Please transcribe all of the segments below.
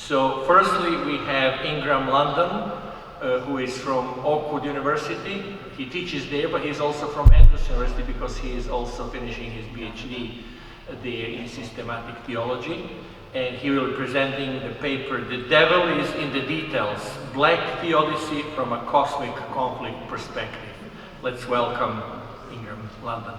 So firstly, we have Ingram London, who is from Oakwood University. He teaches there, but he's also from Andrews University because he is also finishing his PhD there in systematic theology. And he will be presenting the paper, "The Devil is in the Details, Black Theodicy from a Cosmic Conflict Perspective." Let's welcome Ingram London.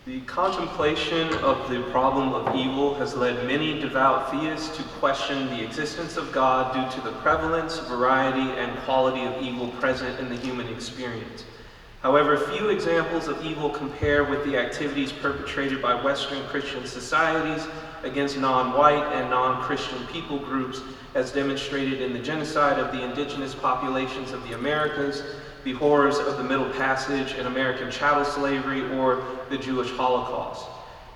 The contemplation of the problem of evil has led many devout theists to question the existence of God due to the prevalence, variety, and quality of evil present in the human experience. However, few examples of evil compare with the activities perpetrated by Western Christian societies against non-white and non-Christian people groups, as demonstrated in the genocide of the indigenous populations of the Americas, the horrors of the Middle Passage and American chattel slavery, or the Jewish Holocaust.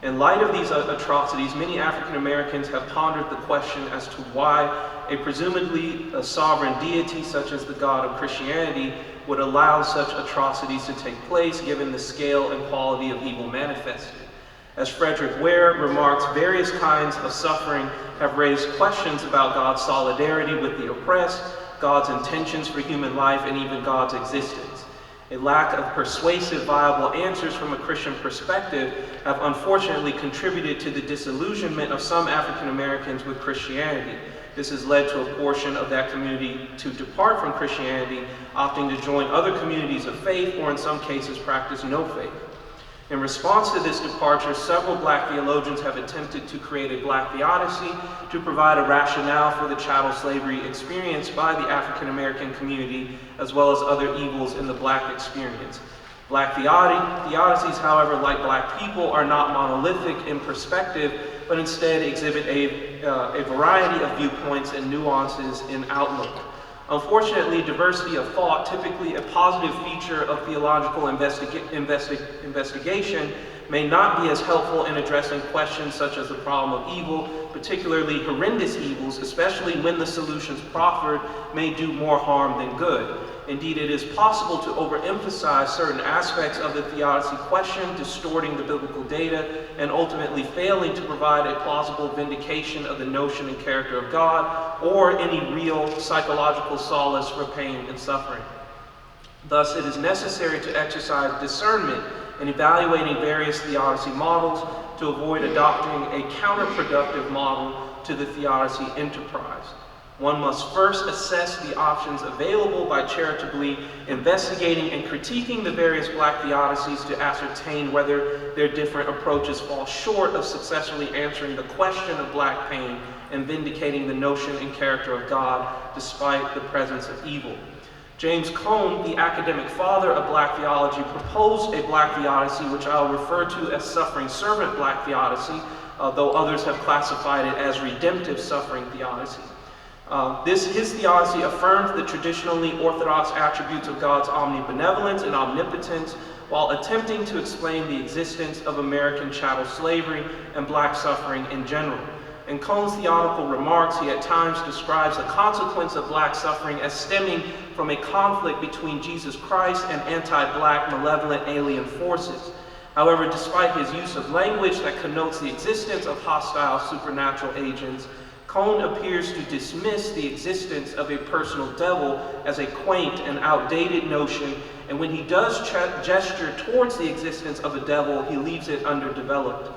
In light of these atrocities, many African Americans have pondered the question as to why a presumably sovereign deity such as the God of Christianity would allow such atrocities to take place given the scale and quality of evil manifested. As Frederick Ware remarks, various kinds of suffering have raised questions about God's solidarity with the oppressed, God's intentions for human life, and even God's existence. A lack of persuasive, viable answers from a Christian perspective have unfortunately contributed to the disillusionment of some African Americans with Christianity. This has led to a portion of that community to depart from Christianity, opting to join other communities of faith, or in some cases practice no faith. In response to this departure, several Black theologians have attempted to create a Black theodicy to provide a rationale for the chattel slavery experienced by the African American community, as well as other evils in the Black experience. Black theodicies, however, like Black people, are not monolithic in perspective, but instead exhibit a variety of viewpoints and nuances in outlook. Unfortunately, diversity of thought, typically a positive feature of theological investigation, may not be as helpful in addressing questions such as the problem of evil, particularly horrendous evils, especially when the solutions proffered may do more harm than good. Indeed, it is possible to overemphasize certain aspects of the theodicy question, distorting the biblical data, and ultimately failing to provide a plausible vindication of the notion and character of God, or any real psychological solace for pain and suffering. Thus, it is necessary to exercise discernment in evaluating various theodicy models to avoid adopting a counterproductive model to the theodicy enterprise. One must first assess the options available by charitably investigating and critiquing the various Black theodicies to ascertain whether their different approaches fall short of successfully answering the question of Black pain and vindicating the notion and character of God despite the presence of evil. James Cone, the academic father of Black theology, proposed a Black theodicy which I'll refer to as suffering servant Black theodicy, though others have classified it as redemptive suffering theodicy. His theodicy affirms the traditionally orthodox attributes of God's omnibenevolence and omnipotence while attempting to explain the existence of American chattel slavery and Black suffering in general. In Cone's theological remarks, he at times describes the consequence of Black suffering as stemming from a conflict between Jesus Christ and anti-Black malevolent alien forces. However, despite his use of language that connotes the existence of hostile supernatural agents, Cone appears to dismiss the existence of a personal devil as a quaint and outdated notion, and when he does gesture towards the existence of a devil, he leaves it underdeveloped.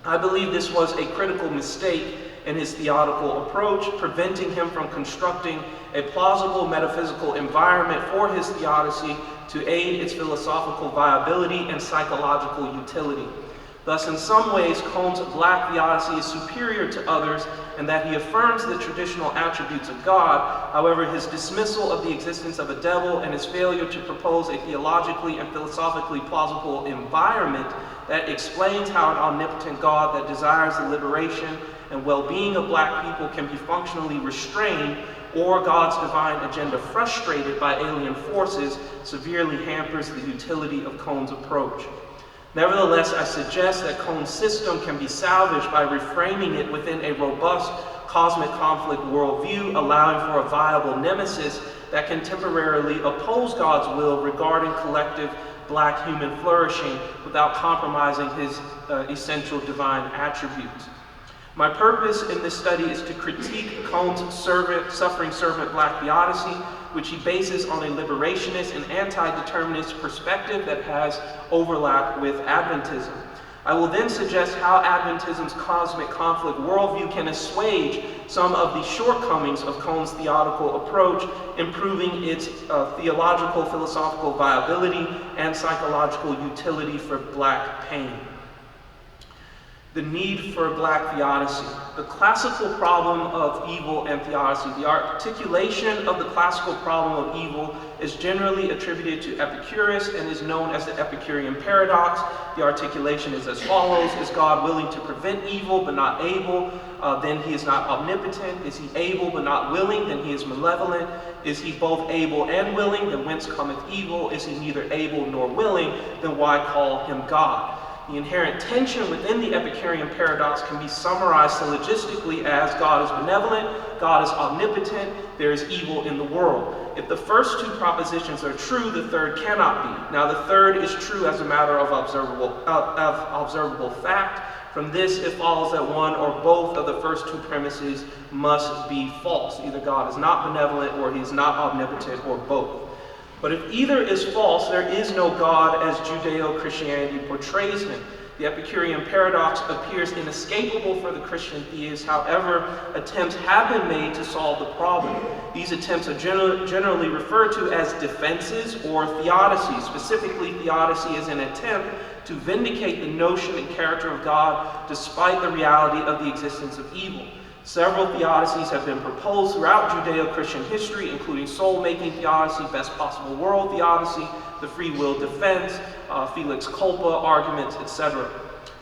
I believe this was a critical mistake in his theological approach, preventing him from constructing a plausible metaphysical environment for his theodicy to aid its philosophical viability and psychological utility. Thus, in some ways, Cone's Black theodicy is superior to others in that he affirms the traditional attributes of God. However, his dismissal of the existence of a devil and his failure to propose a theologically and philosophically plausible environment that explains how an omnipotent God that desires the liberation and well-being of Black people can be functionally restrained, or God's divine agenda frustrated by alien forces, severely hampers the utility of Cone's approach. Nevertheless, I suggest that Cone's system can be salvaged by reframing it within a robust cosmic conflict worldview, allowing for a viable nemesis that can temporarily oppose God's will regarding collective black human flourishing without compromising his essential divine attributes. My purpose in this study is to critique Cone's suffering servant black theodicy, which he bases on a liberationist and anti-determinist perspective that has overlap with Adventism. I will then suggest how Adventism's cosmic conflict worldview can assuage some of the shortcomings of Cone's theodical approach, improving its theological, philosophical viability and psychological utility for black pain. The need for black theodicy. The classical problem of evil and theodicy. The articulation of the classical problem of evil is generally attributed to Epicurus and is known as the Epicurean paradox. The articulation is as follows: is God willing to prevent evil but not able? Then he is not omnipotent. Is he able but not willing? Then he is malevolent. Is he both able and willing? Then whence cometh evil? Is he neither able nor willing? Then why call him God? The inherent tension within the Epicurean paradox can be summarized syllogistically as God is benevolent, God is omnipotent, there is evil in the world. If the first two propositions are true, the third cannot be. Now the third is true as a matter of observable fact. From this, it follows that one or both of the first two premises must be false. Either God is not benevolent, or he is not omnipotent, or both. But if either is false, there is no God as Judeo-Christianity portrays him. The Epicurean paradox appears inescapable for the Christian theist. However, attempts have been made to solve the problem. These attempts are generally referred to as defenses or theodicy. Specifically, theodicy is an attempt to vindicate the notion and character of God despite the reality of the existence of evil. Several theodicies have been proposed throughout Judeo-Christian history, including soul-making theodicy, best possible world theodicy, the free will defense, Felix Culpa arguments, etc.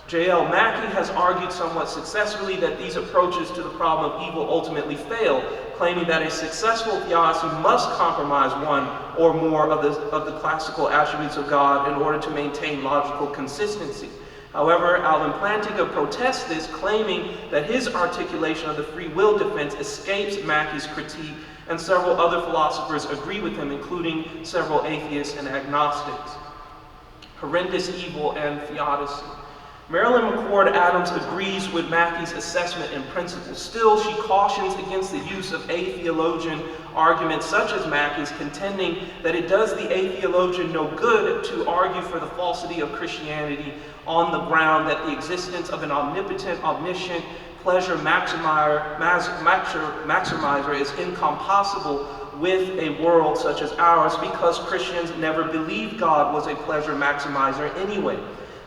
J.L. Mackie has argued somewhat successfully that these approaches to the problem of evil ultimately fail, claiming that a successful theodicy must compromise one or more of the classical attributes of God in order to maintain logical consistency. However, Alvin Plantinga protests this, claiming that his articulation of the free will defense escapes Mackie's critique, and several other philosophers agree with him, including several atheists and agnostics. Horrendous evil and theodicy. Marilyn McCord Adams agrees with Mackie's assessment in principle. Still, she cautions against the use of atheologian arguments such as Mackie's, contending that it does the atheologian no good to argue for the falsity of Christianity on the ground that the existence of an omnipotent, omniscient, pleasure maximizer is incompatible with a world such as ours, because Christians never believed God was a pleasure maximizer anyway.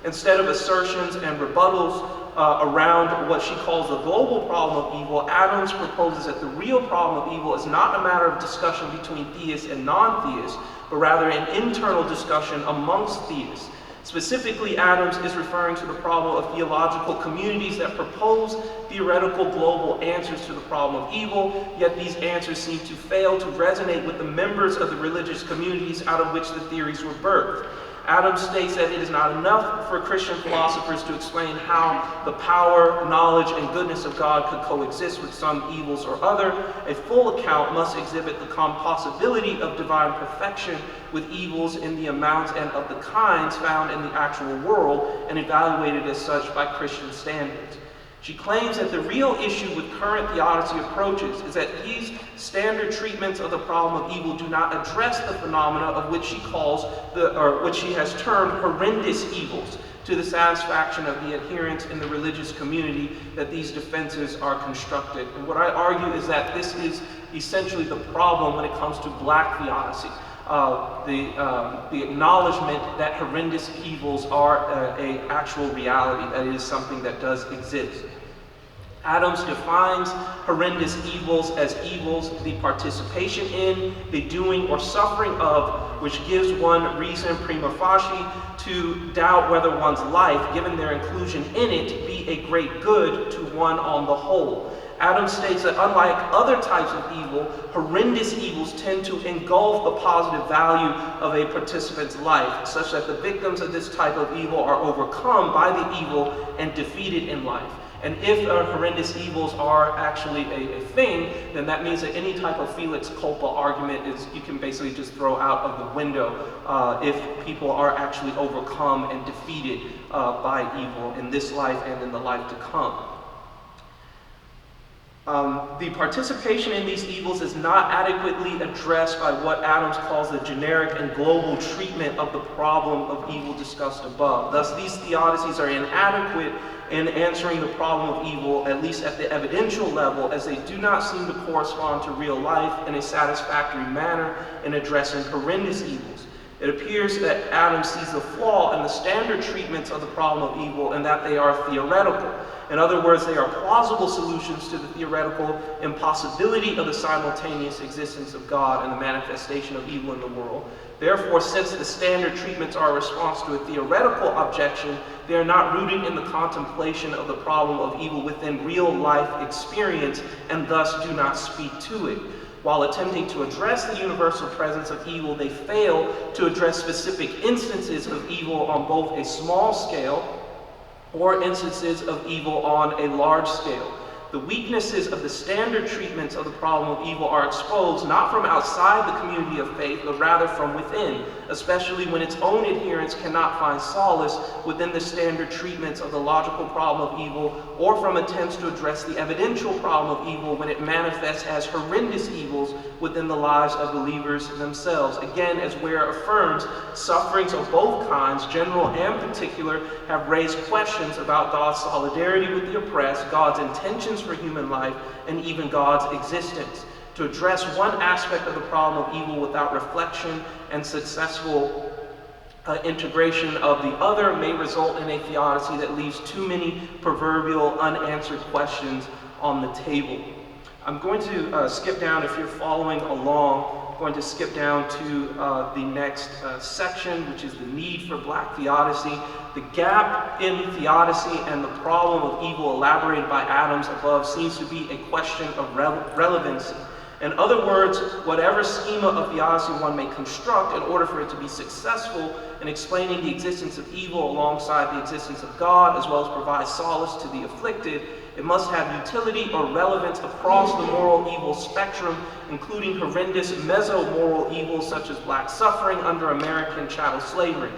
Instead of assertions and rebuttals around what she calls the global problem of evil, Adams proposes that the real problem of evil is not a matter of discussion between theists and non-theists, but rather an internal discussion amongst theists. Specifically, Adams is referring to the problem of theological communities that propose theoretical global answers to the problem of evil, yet these answers seem to fail to resonate with the members of the religious communities out of which the theories were birthed. Adams states that it is not enough for Christian philosophers to explain how the power, knowledge, and goodness of God could coexist with some evils or other. A full account must exhibit the possibility of divine perfection with evils in the amount and of the kinds found in the actual world, and evaluated as such by Christian standards. She claims that the real issue with current theodicy approaches is that these standard treatments of the problem of evil do not address the phenomena of which she calls which she has termed horrendous evils, to the satisfaction of the adherents in the religious community that these defenses are constructed. And what I argue is that this is essentially the problem when it comes to black theodicy. The acknowledgement that horrendous evils are an actual reality, that it is something that does exist. Adams defines horrendous evils as evils the participation in, the doing or suffering of, which gives one reason prima facie to doubt whether one's life, given their inclusion in it, be a great good to one on the whole. Adams states that unlike other types of evil, horrendous evils tend to engulf the positive value of a participant's life, such that the victims of this type of evil are overcome by the evil and defeated in life. And if horrendous evils are actually a thing, then that means that any type of Felix culpa argument you can basically just throw out of the window if people are actually overcome and defeated by evil in this life and in the life to come. The participation in these evils is not adequately addressed by what Adams calls the generic and global treatment of the problem of evil discussed above. Thus, these theodicies are inadequate in answering the problem of evil, at least at the evidential level, as they do not seem to correspond to real life in a satisfactory manner in addressing horrendous evils. It appears that Adams sees the flaw in the standard treatments of the problem of evil and that they are theoretical. In other words, they are plausible solutions to the theoretical impossibility of the simultaneous existence of God and the manifestation of evil in the world. Therefore, since the standard treatments are a response to a theoretical objection, they are not rooted in the contemplation of the problem of evil within real life experience and thus do not speak to it. While attempting to address the universal presence of evil, they fail to address specific instances of evil on both a small scale or instances of evil on a large scale. The weaknesses of the standard treatments of the problem of evil are exposed not from outside the community of faith, but rather from within, especially when its own adherents cannot find solace within the standard treatments of the logical problem of evil, or from attempts to address the evidential problem of evil when it manifests as horrendous evils within the lives of believers themselves. Again, as Ware affirms, sufferings of both kinds, general and particular, have raised questions about God's solidarity with the oppressed, God's intentions for human life, and even God's existence. To address one aspect of the problem of evil without reflection and successful integration of the other may result in a theodicy that leaves too many proverbial unanswered questions on the table. I'm going to skip down, if you're following along, I'm going to skip down to the next section, which is the need for black theodicy. The gap in theodicy and the problem of evil elaborated by Adams above seems to be a question of relevancy. In other words, whatever schema of theodicy one may construct in order for it to be successful in explaining the existence of evil alongside the existence of God, as well as provide solace to the afflicted, it must have utility or relevance across the moral evil spectrum, including horrendous meso-moral evils such as black suffering under American chattel slavery.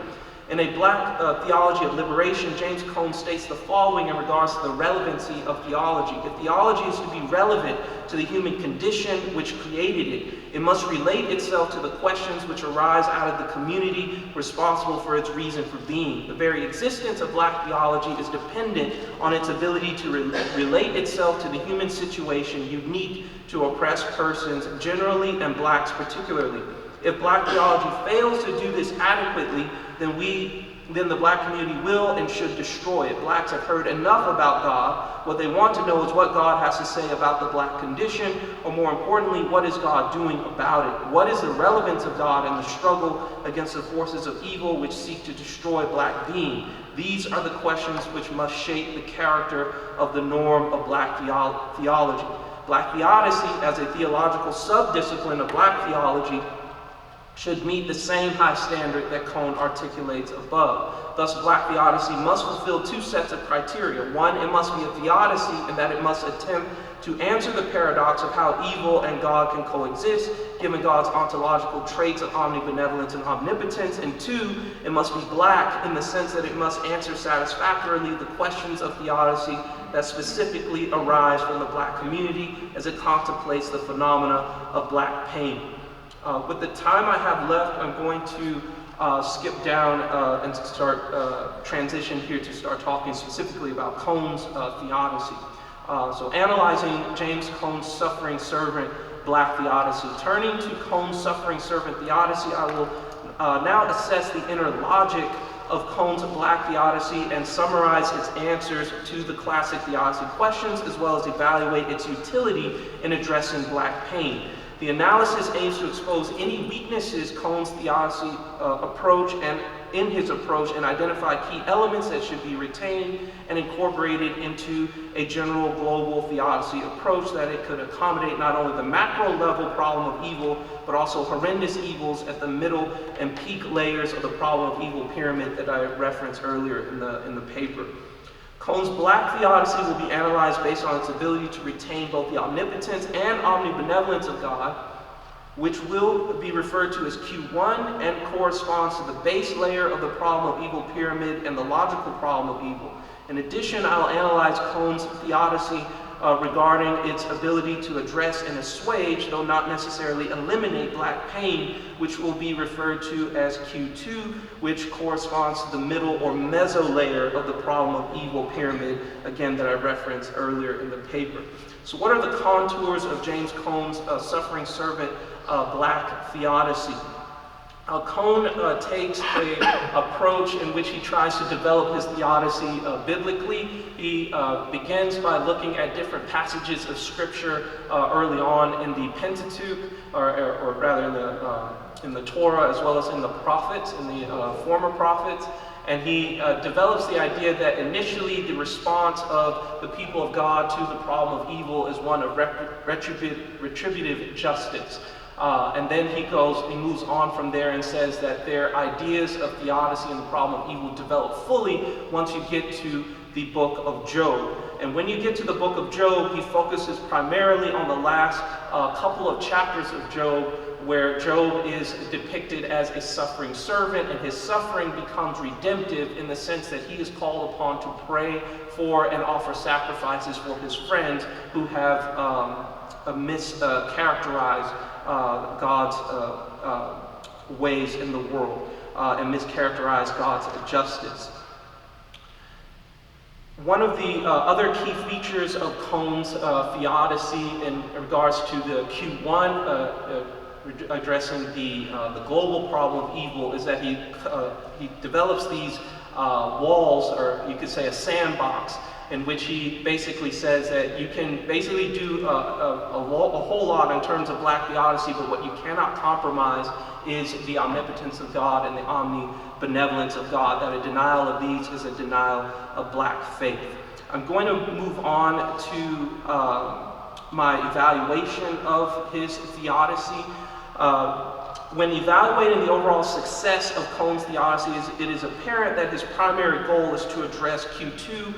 In A Black Theology of Liberation, James Cone states the following in regards to the relevancy of theology. If theology is to be relevant to the human condition which created it, it must relate itself to the questions which arise out of the community responsible for its reason for being. The very existence of black theology is dependent on its ability to relate itself to the human situation unique to oppressed persons generally and blacks particularly. If black theology fails to do this adequately, then the black community will and should destroy it. Blacks have heard enough about God. What they want to know is what God has to say about the black condition, or more importantly, what is God doing about it? What is the relevance of God in the struggle against the forces of evil which seek to destroy black being? These are the questions which must shape the character of the norm of black theology. Black theodicy, as a theological subdiscipline of black theology, should meet the same high standard that Cone articulates above. Thus, black theodicy must fulfill two sets of criteria. One, it must be a theodicy in that it must attempt to answer the paradox of how evil and God can coexist, given God's ontological traits of omnibenevolence and omnipotence. And two, it must be black in the sense that it must answer satisfactorily the questions of theodicy that specifically arise from the black community as it contemplates the phenomena of black pain. With the time I have left, I'm going to skip down and start transition here to start talking specifically about Cone's theodicy. So analyzing James Cone's suffering servant black theodicy. Turning to Cone's suffering servant theodicy, I will now assess the inner logic of Cone's black theodicy and summarize its answers to the classic theodicy questions, as well as evaluate its utility in addressing black pain. The analysis aims to expose any weaknesses Cone's theodicy approach and in his approach and identify key elements that should be retained and incorporated into a general global theodicy approach that it could accommodate not only the macro level problem of evil, but also horrendous evils at the middle and peak layers of the problem of evil pyramid that I referenced earlier in the paper. Cone's black theodicy will be analyzed based on its ability to retain both the omnipotence and omnibenevolence of God, which will be referred to as Q1 and corresponds to the base layer of the problem of evil pyramid and the logical problem of evil. In addition, I'll analyze Cone's theodicy regarding its ability to address and assuage, though not necessarily eliminate, black pain, which will be referred to as Q2, which corresponds to the middle or meso layer of the problem of evil pyramid, again, that I referenced earlier in the paper. So what are the contours of James Cone's suffering servant black theodicy? Cone takes an approach in which he tries to develop his theodicy biblically. He begins by looking at different passages of scripture early on in the Pentateuch, or rather in the Torah, as well as in the prophets, in the former prophets. And he develops the idea that initially the response of the people of God to the problem of evil is one of retributive justice. And then he moves on from there and says that their ideas of theodicy and the problem of evil develop fully once you get to the book of Job. And when you get to the book of Job, he focuses primarily on the last couple of chapters of Job, where Job is depicted as a suffering servant, and his suffering becomes redemptive in the sense that he is called upon to pray for and offer sacrifices for his friends who have mischaracterized God's ways in the world and mischaracterize God's justice. One of the other key features of Cone's theodicy in regards to the Q1, addressing the global problem of evil, is that he develops these walls, or you could say a sandbox, in which he basically says that you can basically do a whole lot in terms of black theodicy, but what you cannot compromise is the omnipotence of God and the omnibenevolence of God, that a denial of these is a denial of black faith. I'm going to move on to my evaluation of his theodicy. When evaluating the overall success of Cone's theodicy, it is apparent that his primary goal is to address Q2,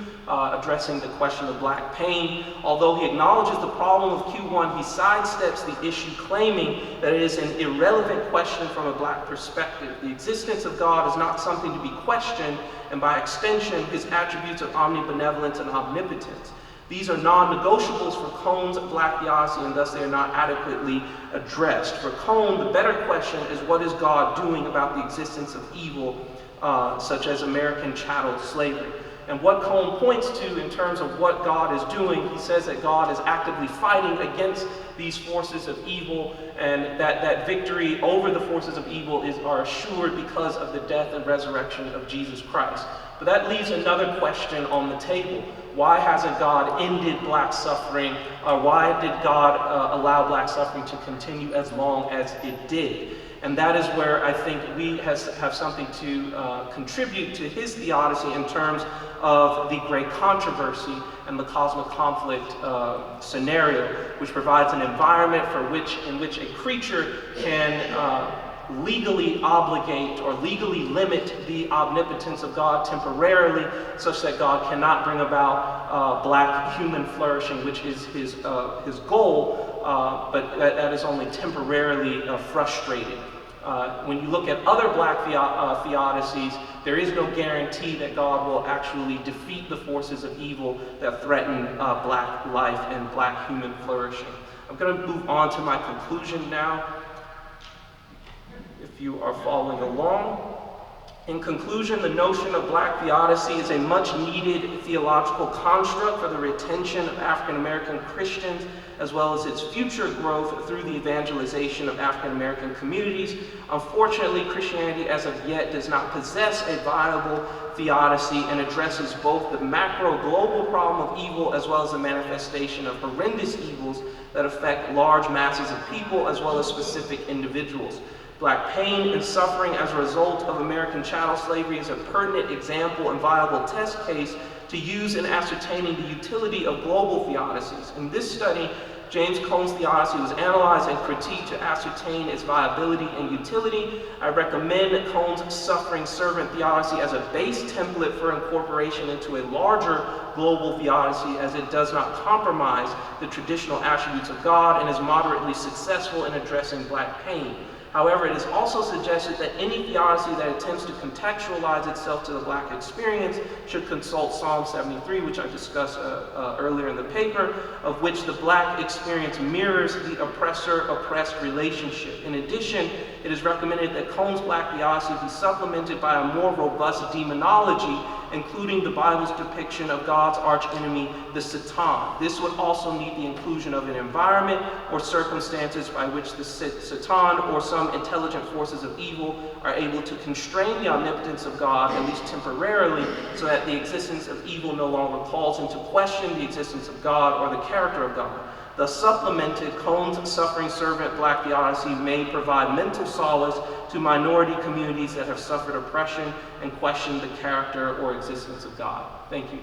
addressing the question of black pain. Although he acknowledges the problem of Q1, he sidesteps the issue, claiming that it is an irrelevant question from a black perspective. The existence of God is not something to be questioned, and by extension, his attributes of omnibenevolence and omnipotence. These are non-negotiables for Cone's black theodicy, and thus they are not adequately addressed. For Cone, the better question is, what is God doing about the existence of evil, such as American chattel slavery? And what Cone points to in terms of what God is doing, he says that God is actively fighting against these forces of evil, and that victory over the forces of evil are assured because of the death and resurrection of Jesus Christ. But that leaves another question on the table. Why hasn't God ended black suffering? Why did God allow black suffering to continue as long as it did? And that is where I think we have something to contribute to his theodicy in terms of the great controversy and the cosmic conflict scenario, which provides an environment in which a creature can legally obligate or legally limit the omnipotence of God temporarily, such that God cannot bring about black human flourishing, which is his goal, but that is only temporarily frustrated. When you look at other black theodicies, there is no guarantee that God will actually defeat the forces of evil that threaten black life and black human flourishing. I'm going to move on to my conclusion now, if you are following along. In conclusion, the notion of black theodicy is a much needed theological construct for the retention of African American Christians, as well as its future growth through the evangelization of African American communities. Unfortunately, Christianity as of yet does not possess a viable theodicy and addresses both the macro global problem of evil as well as the manifestation of horrendous evils that affect large masses of people as well as specific individuals. Black pain and suffering as a result of American chattel slavery is a pertinent example and viable test case to use in ascertaining the utility of global theodicies. In this study, James Cone's theodicy was analyzed and critiqued to ascertain its viability and utility. I recommend Cone's suffering servant theodicy as a base template for incorporation into a larger global theodicy, as it does not compromise the traditional attributes of God and is moderately successful in addressing Black pain. However, it is also suggested that any theodicy that attempts to contextualize itself to the Black experience should consult Psalm 73, which I discussed earlier in the paper, of which the Black experience mirrors the oppressor-oppressed relationship. In addition, it is recommended that Cone's Black theodicy be supplemented by a more robust demonology, including the Bible's depiction of God's archenemy, the Satan. This would also need the inclusion of an environment or circumstances by which the Satan or some intelligent forces of evil are able to constrain the omnipotence of God, at least temporarily, so that the existence of evil no longer calls into question the existence of God or the character of God. The supplemented Cone's suffering servant Black theodicy may provide mental solace to minority communities that have suffered oppression and questioned the character or existence of God. Thank you.